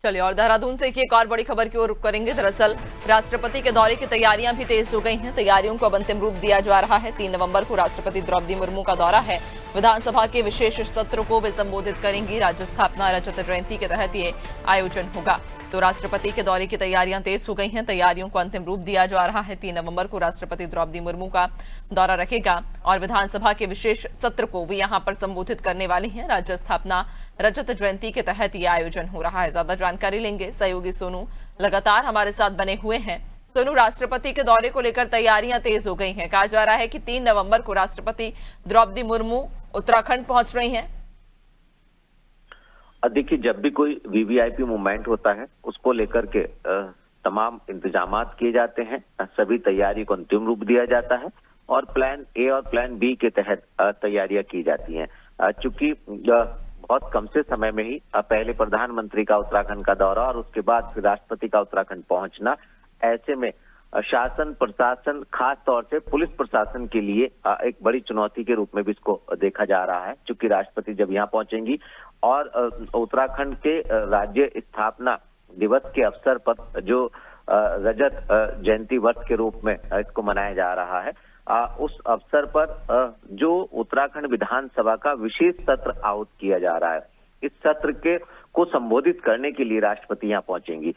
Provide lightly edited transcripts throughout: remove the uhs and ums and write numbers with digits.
चलिए और देहरादून से एक और बड़ी खबर की ओर रुख करेंगे। दरअसल राष्ट्रपति के दौरे की तैयारियां भी तेज हो गई हैं। तैयारियों को अब अंतिम रूप दिया जा रहा है। 3 नवंबर को राष्ट्रपति द्रौपदी मुर्मू का दौरा है। विधानसभा के विशेष सत्र को वे संबोधित करेंगी। राज्य स्थापना रजत जयंती के तहत ये आयोजन होगा। तो राष्ट्रपति के दौरे की तैयारियां तेज हो गई हैं। तैयारियों को अंतिम रूप दिया जा रहा है। 3 नवंबर को राष्ट्रपति द्रौपदी मुर्मू का दौरा रहेगा और विधानसभा के विशेष सत्र को वे यहां पर संबोधित करने वाली हैं। राज्य स्थापना रजत जयंती के तहत ये आयोजन हो रहा है। ज्यादा जानकारी लेंगे, सहयोगी सोनू लगातार हमारे साथ बने हुए हैं। सोनू, राष्ट्रपति के दौरे को लेकर तैयारियां तेज हो गई हैं। कहा जा रहा है कि 3 नवंबर को राष्ट्रपति द्रौपदी मुर्मू उत्तराखंड पहुंच रही हैं। देखिए, जब भी कोई वीवीआईपी मूवमेंट होता है उसको लेकर के तमाम इंतजामात किए जाते हैं। सभी तैयारी को अंतिम रूप दिया जाता है और प्लान ए और प्लान बी के तहत तैयारियां की जाती हैं। चूंकि बहुत कम से समय में ही पहले प्रधानमंत्री का उत्तराखंड का दौरा और उसके बाद राष्ट्रपति का उत्तराखंड पहुंचना, ऐसे में शासन प्रशासन, खास तौर से पुलिस प्रशासन के लिए एक बड़ी चुनौती के रूप में भी इसको देखा जा रहा है। चूंकि राष्ट्रपति जब यहाँ पहुंचेंगी और उत्तराखंड के राज्य स्थापना दिवस के अवसर पर जो रजत जयंती वर्ष के रूप में इसको मनाया जा रहा है, उस अवसर पर जो उत्तराखंड विधानसभा का विशेष सत्र आहूत किया जा रहा है, इस सत्र के को संबोधित करने के लिए राष्ट्रपति यहाँ पहुंचेंगी।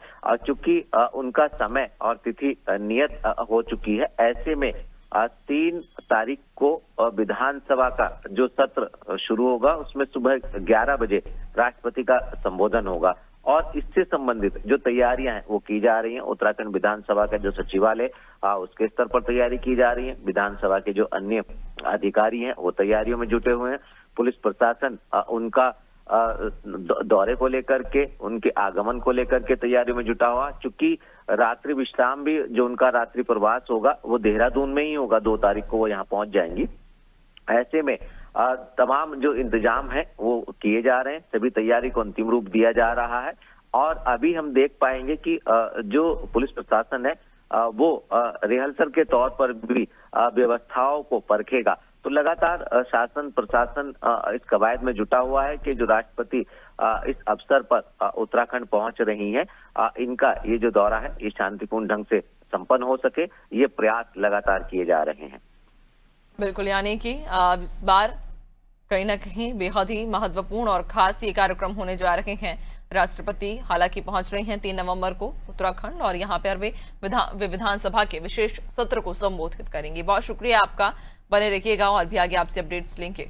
चूंकि उनका समय और तिथि नियत हो चुकी है, ऐसे में 3 तारीख को विधानसभा का जो सत्र शुरू होगा उसमें सुबह 11 बजे राष्ट्रपति का संबोधन होगा और इससे संबंधित जो तैयारियां हैं वो की जा रही हैं। उत्तराखंड विधानसभा का जो सचिवालय उसके स्तर पर तैयारी की जा रही है। विधानसभा के जो अन्य अधिकारी हैं वो तैयारियों में जुटे हुए हैं। पुलिस प्रशासन उनका दौरे को लेकर के, उनके आगमन को लेकर के तैयारियों में जुटा हुआ। चूंकि रात्रि विश्राम भी जो उनका रात्रि प्रवास होगा वो देहरादून में ही होगा। 2 तारीख को वो यहाँ पहुंच जाएंगी। ऐसे में तमाम जो इंतजाम है वो किए जा रहे हैं। सभी तैयारी को अंतिम रूप दिया जा रहा है और अभी हम देख पाएंगे कि जो पुलिस प्रशासन है वो रिहर्सल के तौर पर भी व्यवस्थाओं को परखेगा। तो लगातार शासन प्रशासन इस कवायद में जुटा हुआ है कि जो राष्ट्रपति इस अवसर पर उत्तराखंड पहुंच रही हैं, इनका ये जो दौरा है ये शांतिपूर्ण ढंग से संपन्न हो सके, ये प्रयास लगातार किए जा रहे हैं। बिल्कुल, यानी कि इस बार कहीं ना कहीं बेहद ही महत्वपूर्ण और खास ये कार्यक्रम होने जा रहे हैं। राष्ट्रपति हालांकि पहुंच रही हैं 3 नवंबर को उत्तराखंड और यहाँ पर वे विधानसभा के विशेष सत्र को संबोधित करेंगी। बहुत शुक्रिया आपका, बने रखिएगा और भी आगे आपसे अपडेट्स लेंगे।